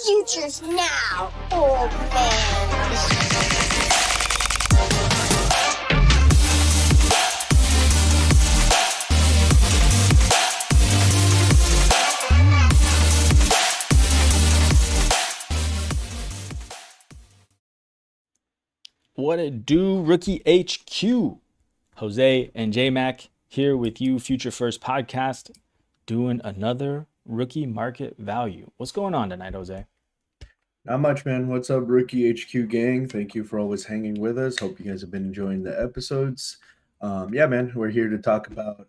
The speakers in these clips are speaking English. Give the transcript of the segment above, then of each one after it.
Futures now, old man. What it do, Rookie HQ? Jose and J Mac here with you, Future First Podcast, doing another rookie market value. What's going on tonight, Jose? Not much, man. What's up, Rookie HQ gang? Thank you for always hanging with us. Hope you guys have been enjoying the episodes. Yeah, man, we're here to talk about,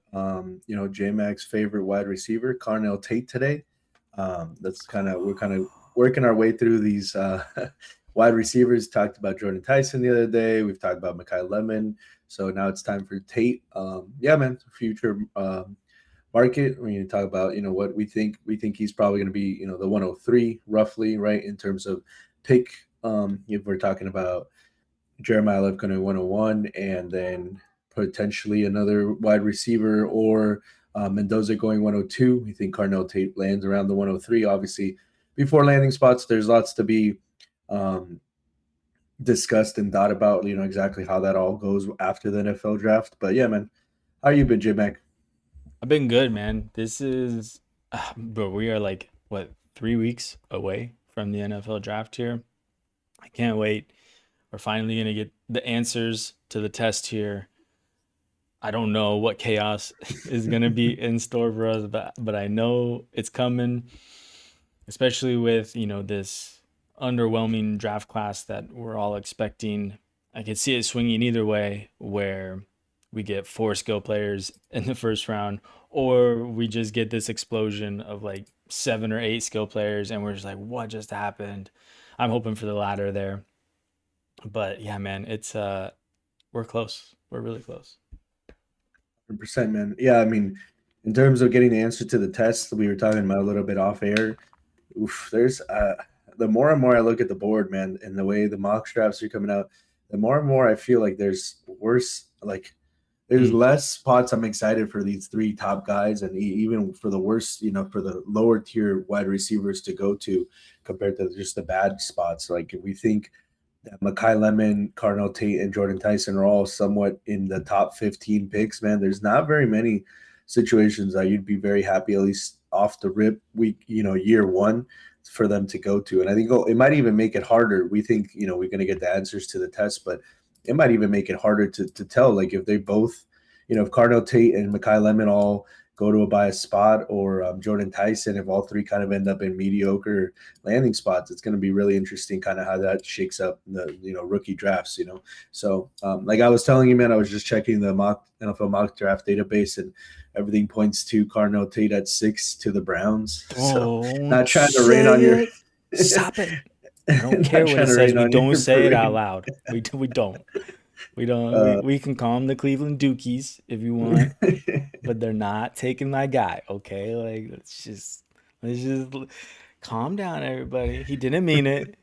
J-Mac's favorite wide receiver, Carnell Tate today. We're kind of working our way through these wide receivers. Talked about Jordan Tyson the other day. We've talked about Mekhi Lemon. So now it's time for Tate. Yeah, man, future market. We're going to talk about, what we think. We think he's probably going to be, the 103 roughly, right, in terms of pick. If we're talking about Jeremiah Left going to 101 and then potentially another wide receiver or Mendoza going 102. We think Carnell Tate lands around the 103. Obviously, before landing spots, there's lots to be discussed and thought about, exactly how that all goes after the NFL draft. But yeah, man, how you been, J-Mac? I've been good, man. This is, bro, we are like, 3 weeks away from the NFL draft here. I can't wait. We're finally going to get the answers to the test here. I don't know what chaos is going to be in store for us, but I know it's coming, especially with, this underwhelming draft class that we're all expecting. I could see it swinging either way, where we get 4 skill players in the first round, or we just get this explosion of like 7 or 8 skill players, and we're just like, what just happened? I'm hoping for the latter there. But yeah, man, it's we're close. We're really close. 100%, man. Yeah, I mean, in terms of getting the answer to the test, we were talking about a little bit off air. There's the more and more I look at the board, man, and the way the mock drafts are coming out, the more and more I feel like there's less spots I'm excited for these 3 top guys, and even for the worst, for the lower tier wide receivers to go to compared to just the bad spots. Like if we think that Mekhi Lemon, Carnell Tate, and Jordan Tyson are all somewhat in the top 15 picks, man, there's not very many situations that you'd be very happy, at least off the rip year one, for them to go to. And I think it might even make it harder. We think, we're going to get the answers to the test, but it might even make it harder to tell, like if they both, if Carnell Tate and Mekhi Lemon all go to a biased spot, or Jordan Tyson, if all 3 kind of end up in mediocre landing spots, it's going to be really interesting kind of how that shakes up the, rookie drafts, So like I was telling you, man, I was just checking the NFL mock draft database, and everything points to Carnell Tate at 6 to the Browns. So not trying to rain on your – Stop it. I don't care what it says. We don't say it out loud. We don't. We can call them the Cleveland Dookies if you want, but they're not taking my guy. Okay, like let's just calm down, everybody. He didn't mean it.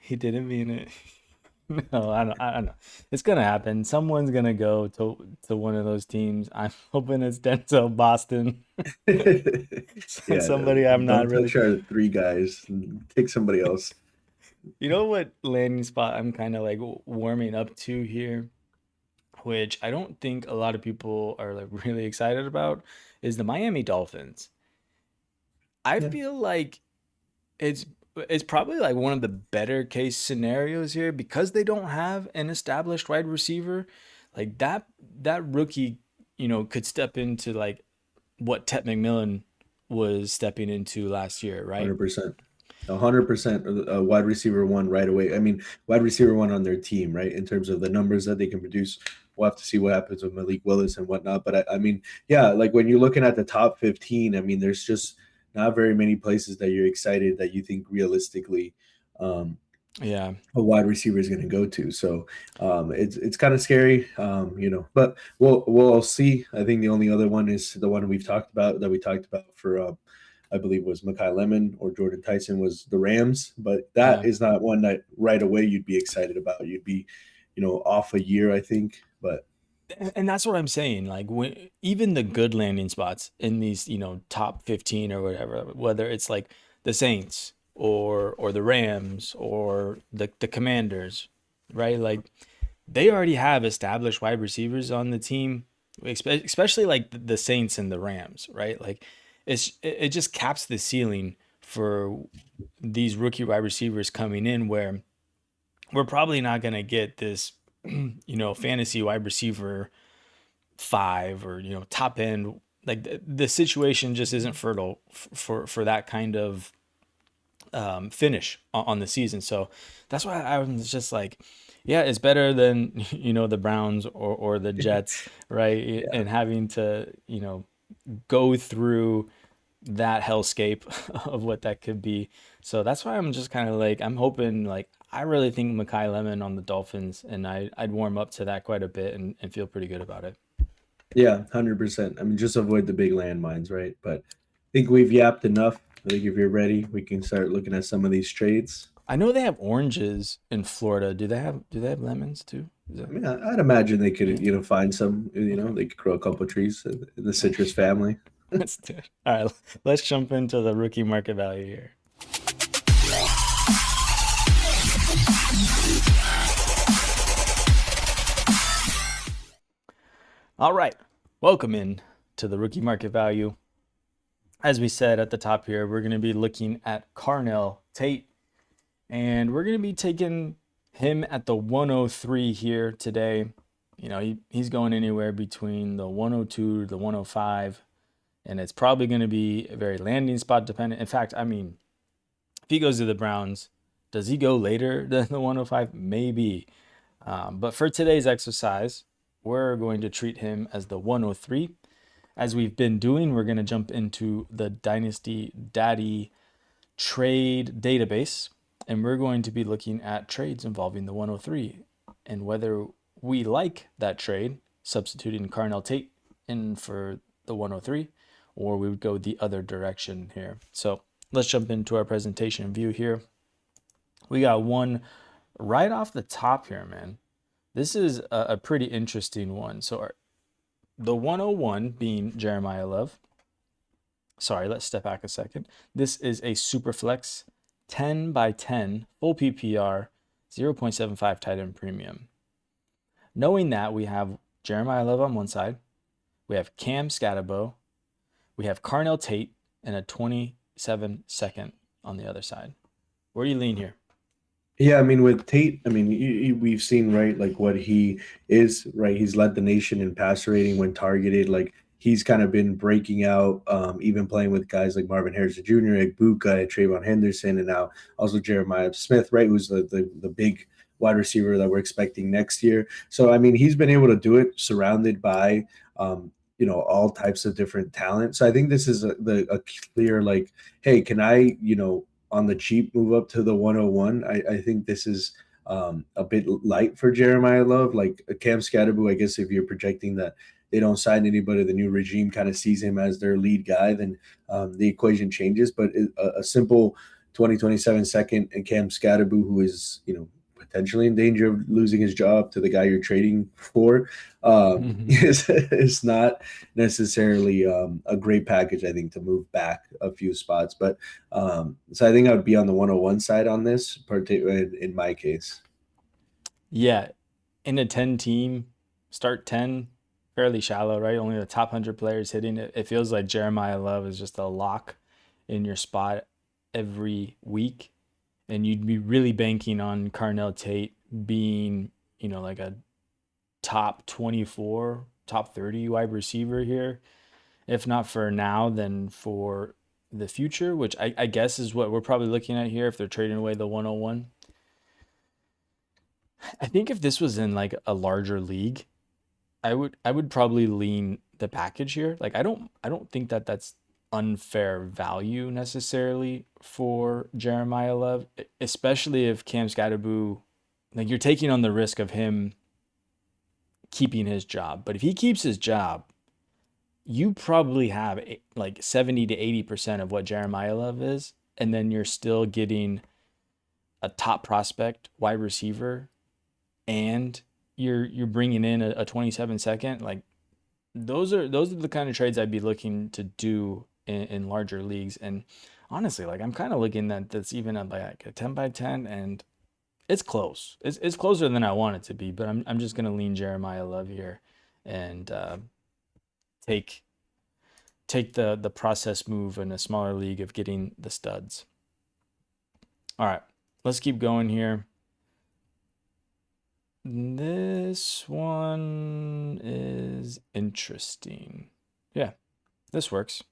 No, I don't know. It's gonna happen. Someone's gonna go to one of those teams. I'm hoping it's Denzel Boston. Somebody I'm not really sure. 3 guys, take somebody else. You know what landing spot I'm kind of like warming up to here, which I don't think a lot of people are like really excited about, is the Miami Dolphins. I feel like it's probably like one of the better case scenarios here, because they don't have an established wide receiver. Like that rookie, could step into like what Tate McMillan was stepping into last year, right? 100%. 100% a wide receiver 1 right away. I mean, wide receiver 1 on their team, right? In terms of the numbers that they can produce. We'll have to see what happens with Malik Willis and whatnot. But I mean, yeah, like when you're looking at the top 15, I mean, there's just not very many places that you're excited that you think realistically a wide receiver is going to go to. So it's kind of scary, but we'll see. I think the only other one is the one we talked about for I believe was Mekhi Lemon or Jordan Tyson was the Rams, but that is not one that right away you'd be excited about. You'd be, off a year, I think, but. And that's what I'm saying. Like even the good landing spots in these, top 15 or whatever, whether it's like the Saints or the Rams or the Commanders, right? Like they already have established wide receivers on the team, especially like the Saints and the Rams, right? Like it just caps the ceiling for these rookie wide receivers coming in, where we're probably not going to get this, fantasy wide receiver five or, top end. Like the situation just isn't fertile for that kind of finish on the season. So that's why I was just like, yeah, it's better than, the Browns or the Jets, right? Yeah. And having to, go through that hellscape of what that could be. So that's why I'm just kind of like, I'm hoping, like, I really think Makai Lemon on the Dolphins, and I'd warm up to that quite a bit and feel pretty good about it. Yeah, 100%. I mean, just avoid the big landmines, right? But I think we've yapped enough. I think if you're ready, we can start looking at some of these trades. I know they have oranges in Florida. Do they have lemons too? I mean, I'd imagine they could, Yeah. find some, Okay. they could grow a couple of trees in the citrus family. Let's do it. All right, let's jump into the rookie market value here. All right, welcome in to the rookie market value. As we said at the top here, we're going to be looking at Carnell Tate, and we're going to be taking him at the 103 here today. He's going anywhere between the 102 to the 105, and it's probably going to be a very landing spot dependent. In fact, I mean, if he goes to the Browns, does he go later than the 105? Maybe. But for today's exercise, we're going to treat him as the 103. As we've been doing, we're going to jump into the Dynasty Daddy trade database, and we're going to be looking at trades involving the 103 and whether we like that trade, substituting Carnell Tate in for the 103, or we would go the other direction here. So let's jump into our presentation view here. We got one right off the top here, man. This is a pretty interesting one. So the 101 being Jeremiah Love. Sorry, let's step back a second. This is a Superflex 10 by 10 full PPR 0.75 tight end premium. Knowing that we have Jeremiah Love on one side, we have Cam Scatterbo, we have Carnell Tate, and a 27 second on the other side. Where do you lean here? Yeah, I mean, with Tate, I mean, we've seen, right, like what he is, right? He's led the nation in passer rating when targeted. Like he's kind of been breaking out, even playing with guys like Marvin Harrison Jr., Egbuka, Trayvon Henderson, and now also Jeremiah Smith, right? Who's the big wide receiver that we're expecting next year. So, I mean, he's been able to do it surrounded by, all types of different talent. So I think this is a clear, like, hey, can I, on the cheap move up to the 101. I think this is a bit light for Jeremiah Love. Like Cam Scatterbo, I guess if you're projecting that they don't sign anybody, the new regime kind of sees him as their lead guy, then the equation changes. But a simple 2027 second and Cam Scatterbo, who is, potentially in danger of losing his job to the guy you're trading for, is not necessarily a great package, I think, to move back a few spots. But so I think I would be on the 101 side on this, particularly in my case. Yeah, in a 10 team, start 10, fairly shallow, right? Only the top 100 players hitting it. It feels like Jeremiah Love is just a lock in your spot every week. And you'd be really banking on Carnell Tate being, like a top 24, top 30 wide receiver here. If not for now, then for the future, which I guess is what we're probably looking at here if they're trading away the 101. I think if this was in like a larger league, I would probably lean the package here. Like I don't think that that's unfair value necessarily for Jeremiah Love, especially if Cam Scatterbo, like you're taking on the risk of him keeping his job. But if he keeps his job, you probably have like 70 to 80% of what Jeremiah Love is, and then you're still getting a top prospect wide receiver, and you're bringing in a 27 second. Like those are the kind of trades I'd be looking to do in larger leagues. And honestly, like I'm kind of looking at this even at like a 10 by 10, and it's close. It's closer than I want it to be, but I'm just gonna lean Jeremiah Love here and take take the process move in a smaller league of getting the studs. All right, let's keep going here. This one is interesting. Yeah, this works.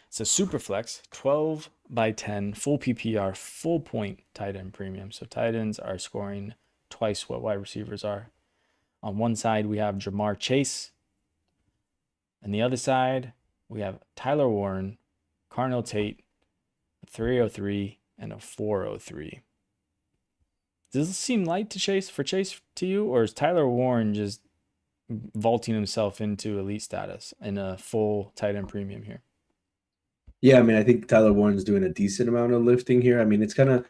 It's a super flex, 12 by 10, full PPR, full point tight end premium. So tight ends are scoring twice what wide receivers are. On one side, we have Jamar Chase. On the other side, we have Tyler Warren, Carnell Tate, a 303 and a 403. Does this seem light to Chase to you, or is Tyler Warren just vaulting himself into elite status in a full tight end premium here? Yeah, I mean, I think Tyler Warren's doing a decent amount of lifting here. I mean, it's kind of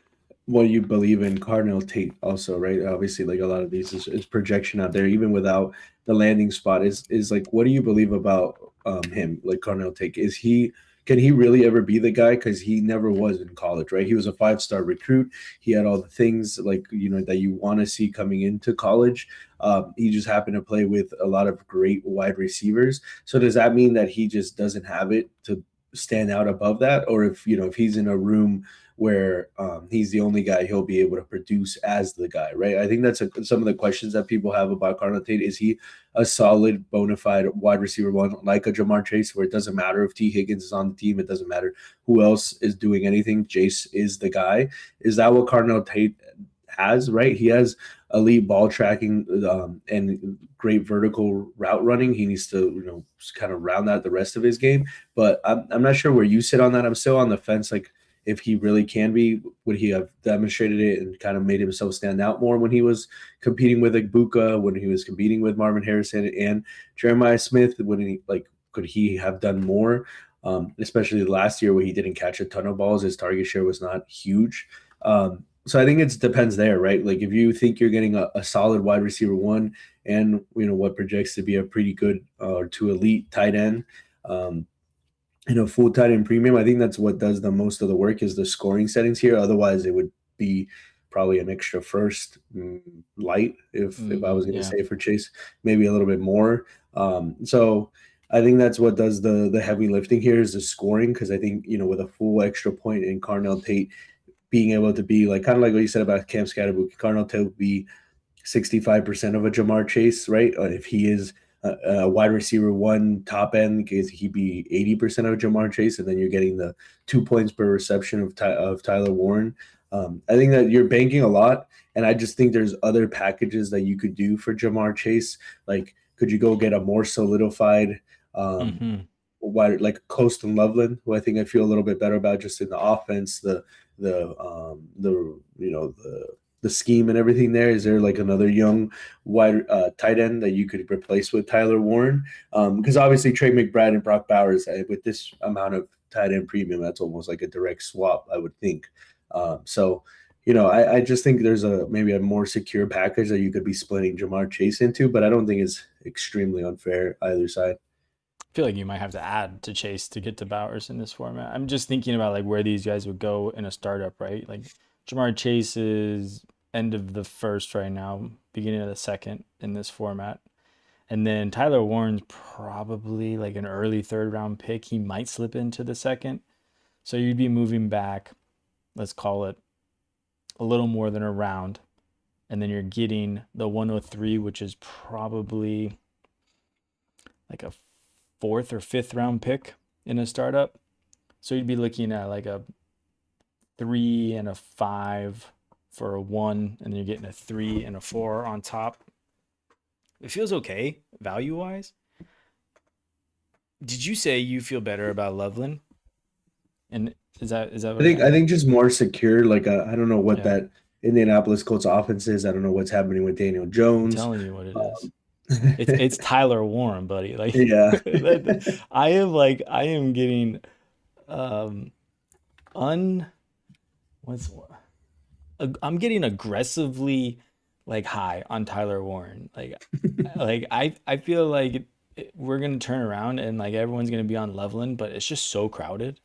what you believe in Carnell Tate also, right? Obviously, like a lot of these is projection out there, even without the landing spot. Is like, what do you believe about him, like Carnell Tate? Can he really ever be the guy? Because he never was in college, right? He was a 5-star recruit. He had all the things like that you want to see coming into college. He just happened to play with a lot of great wide receivers. So does that mean that he just doesn't have it to stand out above that, or if he's in a room where he's the only guy, he'll be able to produce as the guy, right? I think that's some of the questions that people have about Carnell Tate. Is he a solid bona fide wide receiver one like a Jamar Chase, where it doesn't matter if T Higgins is on the team, it doesn't matter who else is doing anything, Chase is the guy? Is that what Carnell Tate has, right? He has elite ball tracking and great vertical route running. He needs to kind of round out the rest of his game, but I'm not sure where you sit on that. I'm still on the fence, like if he really can be. Would he have demonstrated it and kind of made himself stand out more when he was competing with Ibuka, when he was competing with Marvin Harrison and Jeremiah Smith? Could he have done more, especially last year where he didn't catch a ton of balls? His target share was not huge. So I think it depends there, right? Like if you think you're getting a solid wide receiver one and what projects to be a pretty good to elite tight end, full tight end premium, I think that's what does the most of the work is the scoring settings here. Otherwise, it would be probably an extra first light if I was going to say for Chase, maybe a little bit more. So I think that's what does the heavy lifting here is the scoring, because I think with a full extra point in Carnell Tate, being able to be like kind of like what you said about Cam Scatterbook, Carnell Tate would be 65% of a Jamar Chase, right? If he is a wide receiver one top end, he'd be 80% of Jamar Chase, and then you're getting the 2 points per reception of Tyler Warren. I think that you're banking a lot, and I just think there's other packages that you could do for Jamar Chase. Like, could you go get a more solidified wide, like Colston Loveland, who I think I feel a little bit better about just in the offense, the scheme and everything there? Is there like another young wide tight end that you could replace with Tyler Warren? Because obviously Trey McBride and Brock Bowers, with this amount of tight end premium, that's almost like a direct swap, I would think. I just think there's maybe a more secure package that you could be splitting Jamar Chase into, but I don't think it's extremely unfair either side. I feel like you might have to add to Chase to get to Bowers in this format. I'm just thinking about like where these guys would go in a startup, right? Like Jamar Chase is end of the first right now, beginning of the second in this format. And then Tyler Warren's probably like an early third round pick. He might slip into the second. So you'd be moving back, let's call it a little more than a round. And then you're getting the 103, which is probably like a fourth or fifth round pick in a startup. So you'd be looking at like a 3 and a 5 for a 1, and then you're getting a 3 and a 4 on top. It feels okay value wise. Did you say you feel better about Loveland? And is that what I think just more secure. Like I don't know what that Indianapolis Colts offense is. I don't know what's happening with Daniel Jones. I'm telling you what it is. It's Tyler Warren, buddy. Like I am getting I'm getting aggressively like high on Tyler Warren. Like I feel like we're gonna turn around and like everyone's gonna be on Loveland, but it's just so crowded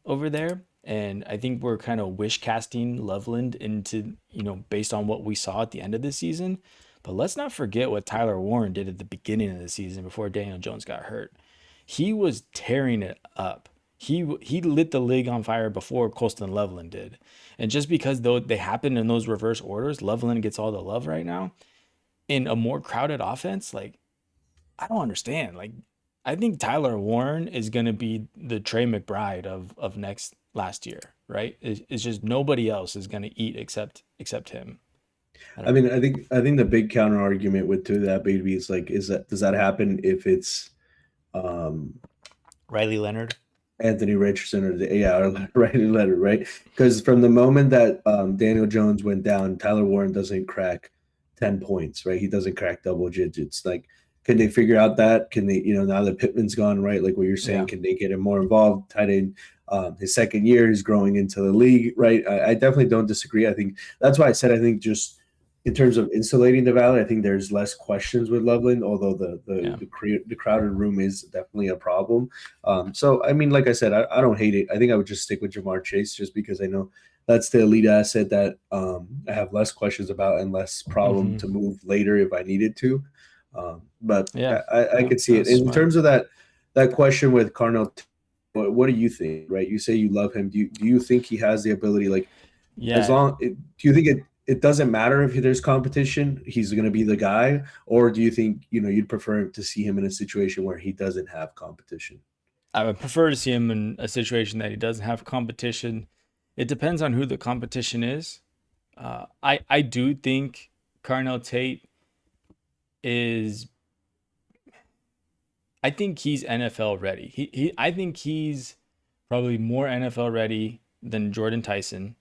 over there. And I think we're kind of wish casting Loveland into, based on what we saw at the end of the season. But let's not forget what Tyler Warren did at the beginning of the season before Daniel Jones got hurt. He was tearing it up. He lit the league on fire before Colston Loveland did. And just because though they happen in those reverse orders, Loveland gets all the love right now in a more crowded offense. Like, I don't understand. Like, I think Tyler Warren is going to be the Trey McBride of last year, right? It's just nobody else is going to eat except him. I mean, I think the big counter argument with to that baby is like, does that happen if it's Riley Leonard, Anthony Richardson, or Riley Leonard, right? Because from the moment that Daniel Jones went down, Tyler Warren doesn't crack 10 points, right? He doesn't crack double digits. Like, can they figure out that? Can they, now that Pittman's gone, right? Like what you're saying, can they get him more involved? Tight end, his second year, he's growing into the league, right? I definitely don't disagree. I think that's why I said, I think just in terms of insulating the Valley, I think there's less questions with Loveland, although the crowded room is definitely a problem. So, I mean, like I said, I don't hate it. I think I would just stick with Jamar Chase just because I know that's the elite asset that I have less questions about and less problem to move later if I needed to. But yeah, I could see it. In terms of that question with Carnell, what do you think, right? You say you love him. Do you think he has the ability, like, do you think it doesn't matter if there's competition, he's going to be the guy, or do you think, you'd prefer to see him in a situation where he doesn't have competition? I would prefer to see him in a situation that he doesn't have competition. It depends on who the competition is. I do think Carnell Tate I think he's NFL ready. I think he's probably more NFL ready than Jordan Tyson.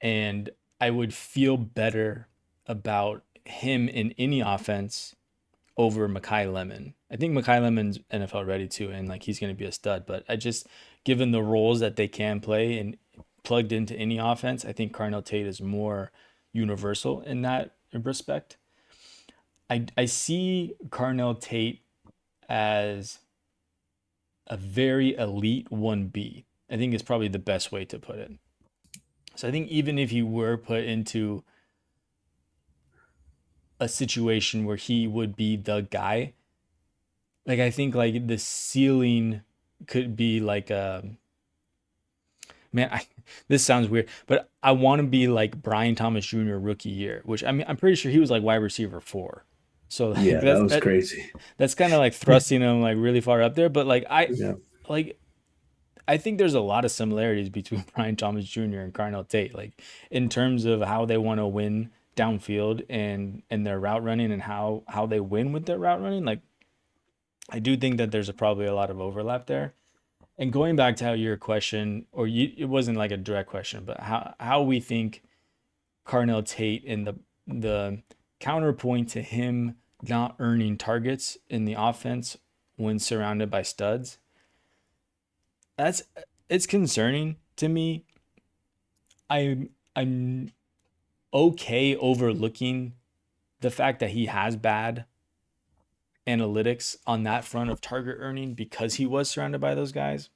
And I would feel better about him in any offense over Mekhi Lemon. I think Mekhi Lemon's NFL ready too, and like he's going to be a stud. But I just, given the roles that they can play and plugged into any offense, I think Carnell Tate is more universal in that respect. I see Carnell Tate as a very elite 1B. I think is probably the best way to put it. So I think even if he were put into a situation where he would be the guy, like I think like the ceiling could be like this sounds weird, but I want to be like Brian Thomas Jr. rookie year, which I mean I'm pretty sure he was like wide receiver 4. So like, yeah, that was crazy. That's kind of like thrusting him like really far up there, but like I think there's a lot of similarities between Brian Thomas Jr. and Carnell Tate, like in terms of how they want to win downfield and their route running and how they win with their route running. Like, I do think that there's probably a lot of overlap there. And going back to how your question, it wasn't like a direct question, but how we think Carnell Tate and the counterpoint to him not earning targets in the offense when surrounded by studs. It's concerning to me. I'm okay overlooking the fact that he has bad analytics on that front of target earning because he was surrounded by those guys.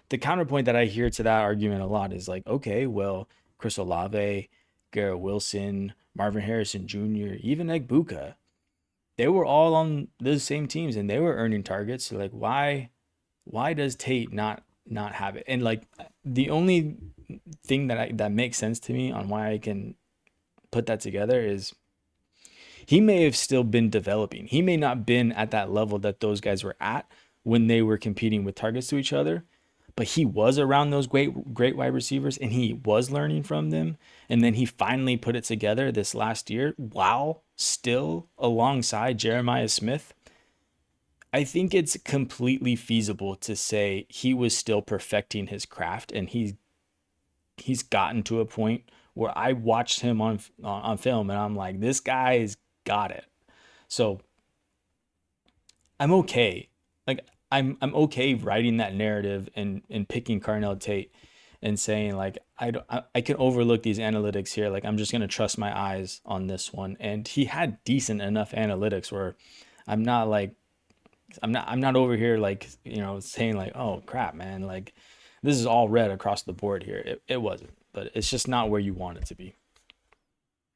The counterpoint that I hear to that argument a lot is like, okay, well, Chris Olave, Garrett Wilson, Marvin Harrison Jr., even Egbuka, they were all on those same teams and they were earning targets. So like, why does Tate not have it? And like the only thing that makes sense to me on why I can put that together is he may have still been developing. He may not been at that level that those guys were at when they were competing with targets to each other, but he was around those great wide receivers and he was learning from them. And then he finally put it together this last year while still alongside Jeremiah Smith. I think it's completely feasible to say he was still perfecting his craft and he's gotten to a point where I watched him on film and I'm like, this guy's got it. So I'm okay. Like I'm okay writing that narrative and picking Carnell Tate and saying like I can overlook these analytics here. Like I'm just gonna trust my eyes on this one. And he had decent enough analytics where I'm not like I'm not over here like, saying like, oh crap, man, like this is all red across the board here. It wasn't, but it's just not where you want it to be.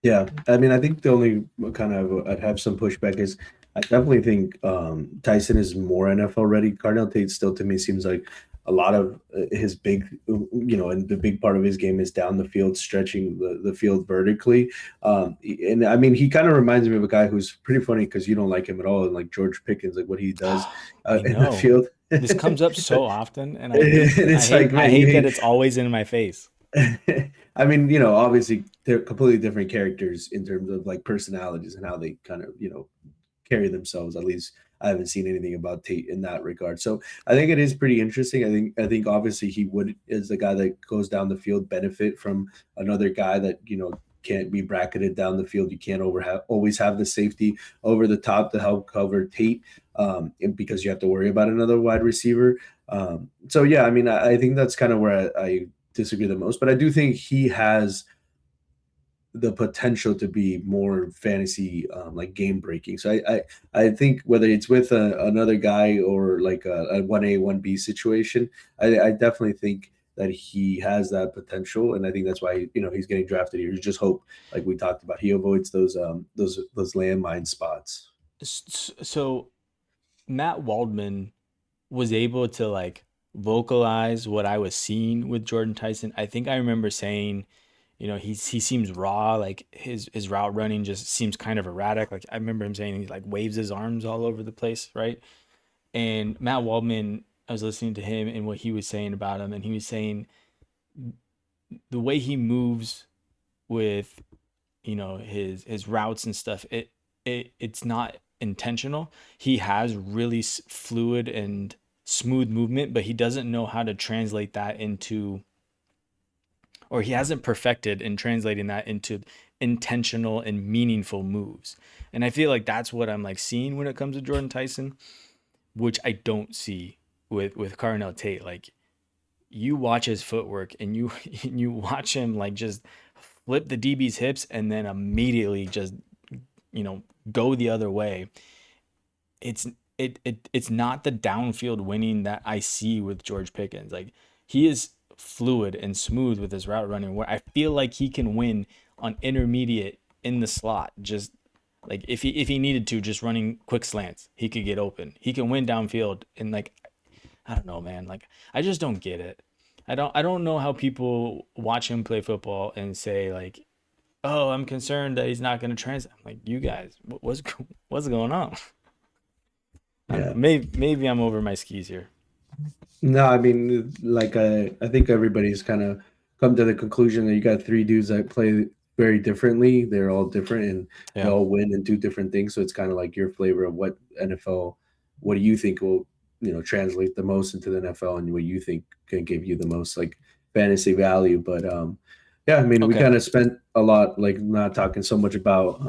Yeah, I mean, I think the only kind of I'd have some pushback is I definitely think Tyson is more NFL ready. Carnell Tate still to me seems like a lot of his big, and the big part of his game is down the field, stretching the field vertically. And I mean, he kind of reminds me of a guy who's pretty funny because you don't like him at all, and like George Pickens, like what he does I in the know. field. This comes up so often, and And it's like, I man, hate that it's always in my face. I mean, obviously they're completely different characters in terms of like personalities and how they kind of, carry themselves. At least I haven't seen anything about Tate in that regard. So I think it is pretty interesting. I think obviously he would is the guy that goes down the field benefit from another guy that, can't be bracketed down the field. You can't always have the safety over the top to help cover Tate because you have to worry about another wide receiver. So yeah, I mean, I think that's kind of where I disagree the most, but I do think he has the potential to be more fantasy like game breaking. So I think whether it's with another guy or like a 1A 1B situation, I definitely think that he has that potential, and I think that's why he's getting drafted here. You just hope, like we talked about, he avoids those landmine spots. So Matt Waldman was able to like vocalize what I was seeing with Jordan Tyson. I think I remember saying, he seems raw, like his route running just seems kind of erratic. Like I remember him saying he like waves his arms all over the place, right? And Matt Waldman, I was listening to him and what he was saying about him, and he was saying the way he moves with his routes and stuff, it's not intentional. He has really fluid and smooth movement, but he doesn't know how to translate that into, or he hasn't perfected in translating that into intentional and meaningful moves. And I feel like that's what I'm like seeing when it comes to Jordan Tyson, which I don't see with Carnell Tate. Like you watch his footwork and you you watch him like just flip the DB's hips and then immediately just go the other way. It's it's not the downfield winning that I see with George Pickens. Like he is fluid and smooth with his route running where I feel like he can win on intermediate in the slot. Just like if he needed to, just running quick slants, he could get open. He can win downfield and like I don't know, man. Like I just don't get it. I don't know how people watch him play football and say like, "Oh, I'm concerned that he's not going to translate." I'm like, "You guys, what's going on?" I don't know. Yeah. Maybe I'm over my skis here. No, I mean, like I think everybody's kind of come to the conclusion that you got three dudes that play very differently. They're all different and they Yeah. all win and do different things. So it's kind of like your flavor of what NFL, what do you think will, translate the most into the NFL and what you think can give you the most like fantasy value. But yeah, I mean, we Okay. kind of spent a lot like not talking so much about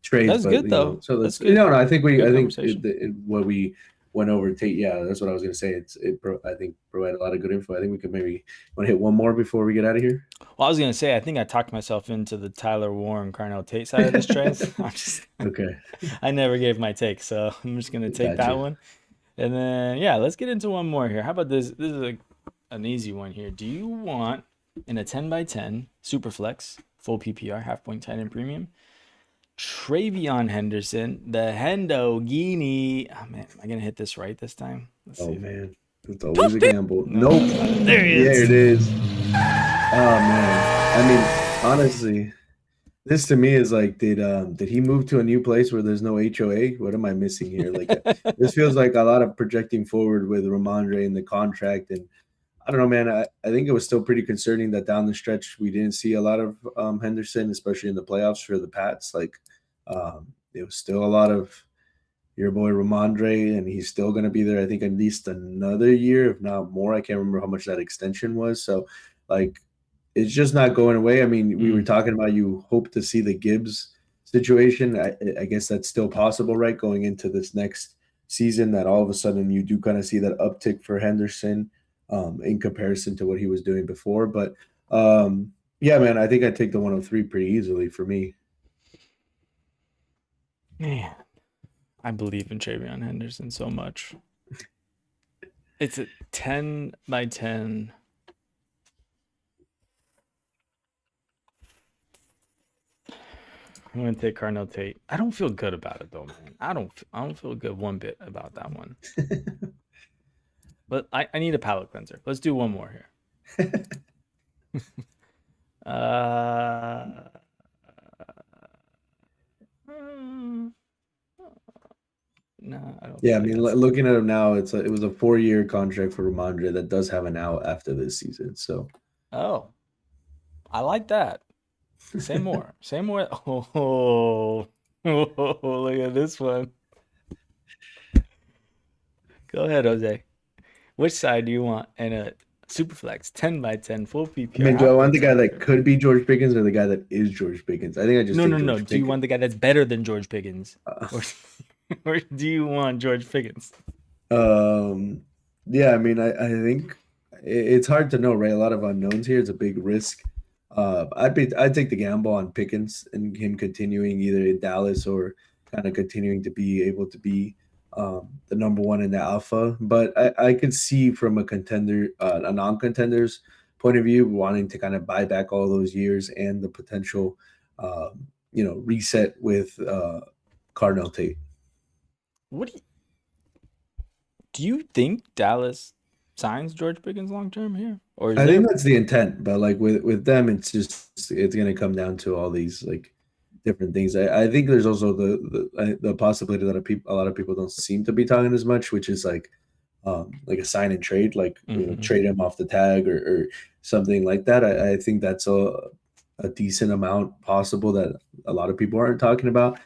trades, That's but good though. so That's that's good. no, I think Good I think conversation. what we went over Tate. Yeah, that's what I was gonna say. I think provided a lot of good info. I think we could maybe want to hit one more before we get out of here. Well, I was gonna say I think I talked myself into the Tyler Warren Carnell Tate side of this trade. I'm just Okay, I never gave my take, so I'm just gonna take got that you. one. And then yeah, let's get into one more here. How about this? This is an easy one here. Do you want in a 10 by 10 super flex full PPR half point tight end premium Travion Henderson, the Hendo Guinea? Oh man, am I gonna hit this right this time? Let's see Oh if I man, it's always a gamble. no, Nope. it's not. There he There is. it is. Oh man. I mean, honestly, this to me is like, did he move to a new place where there's no HOA? What am I missing here? Like, this feels like a lot of projecting forward with Ramondre and the contract, and I don't know, man. I think it was still pretty concerning that down the stretch we didn't see a lot of Henderson, especially in the playoffs for the Pats. Like, it was still a lot of your boy Ramondre, and he's still going to be there. I think at least another year, if not more. I can't remember how much that extension was. So, like, it's just not going away. I mean, we were Mm, talking about you hope to see the Gibbs situation. I guess that's still possible, right? Going into this next season, that all of a sudden you do kind of see that uptick for Henderson in comparison to what he was doing before. But yeah, man, I think I take the 103 pretty easily for me. man, I believe in Travion Henderson so much. It's a 10 by 10. I'm gonna take Carnell Tate. I don't feel good about it though, man. I don't feel good one bit about that one. But I need a palate cleanser. Let's do one more here. No, I don't. Yeah, I mean, looking at him now, it was a 4-year contract for Ramondre that does have an out after this season. So, oh, I like that. Say more. Say more. Oh, look at this one. Go ahead, Jose. Which side do you want? And a Superflex 10 by 10 full PPR. I mean, do I want the guy that could be George Pickens or the guy that is George Pickens? I think I just no. George Do you want the guy that's better than George Pickens, or do you want George Pickens? Yeah, I mean, I think it's hard to know, right? A lot of unknowns here. It's a big risk. I'd take the gamble on Pickens and him continuing either in Dallas or kind of continuing to be able to be the number one in the alpha. But I could see from a contender, a non-contender's point of view, wanting to kind of buy back all those years and the potential, reset with Carnell Tate. What do you think Dallas signs George Pickens long term here? Or I think that's the intent, but like with them, it's going to come down to all these like different things. I think there's also the possibility that a lot of people don't seem to be talking as much, which is like a sign and trade, like trade him off the tag or something like that. I think that's a decent amount possible that a lot of people aren't talking about.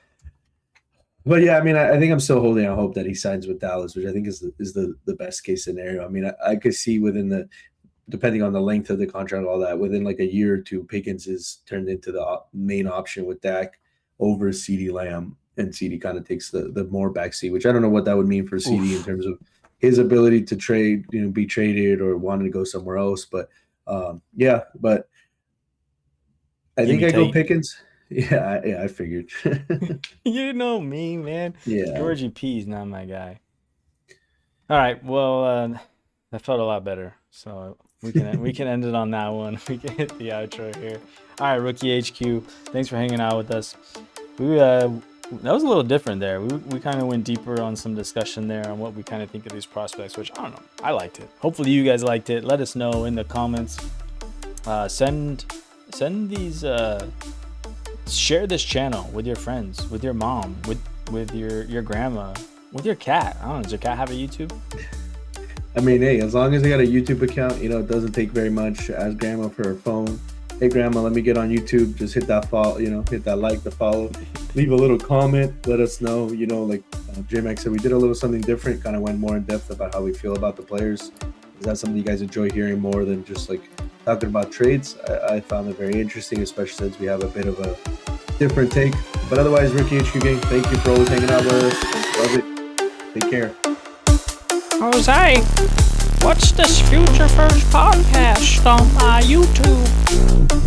But yeah, I mean, I think I'm still holding out hope that he signs with Dallas, which I think is the best case scenario. I mean, I could see depending on the length of the contract, all that, within like a year or two, Pickens is turned into the main option with Dak over CeeDee Lamb, and CeeDee kind of takes the more backseat, which I don't know what that would mean for CeeDee in terms of his ability to trade, be traded or wanting to go somewhere else. But yeah, but I think I go Pickens. Yeah, I figured. You know me, man. Yeah. Georgie P is not my guy. All right, well, that felt a lot better. So we can end it on that one. We can hit the outro here. All right, RookieHQ, thanks for hanging out with us. That was a little different there. We kind of went deeper on some discussion there on what we kind of think of these prospects, which I don't know. I liked it. Hopefully you guys liked it. Let us know in the comments. Send these. Share this channel with your friends, with your mom, with your grandma, with your cat. I don't know. Does your cat have a YouTube? I mean, hey, as long as they got a YouTube account, it doesn't take very much. Ask grandma for her phone. Hey, grandma, let me get on YouTube. Just hit that follow, hit that like, the follow. Leave a little comment. Let us know. Like J-Max said, we did a little something different. Kind of went more in depth about how we feel about the players. Is that something you guys enjoy hearing more than just like talking about trades? I found it very interesting, especially since we have a bit of a different take. But otherwise, RookieHQ gang, thank you for always hanging out with us. Love it. Take care. Jose, what's this Future First podcast on my YouTube?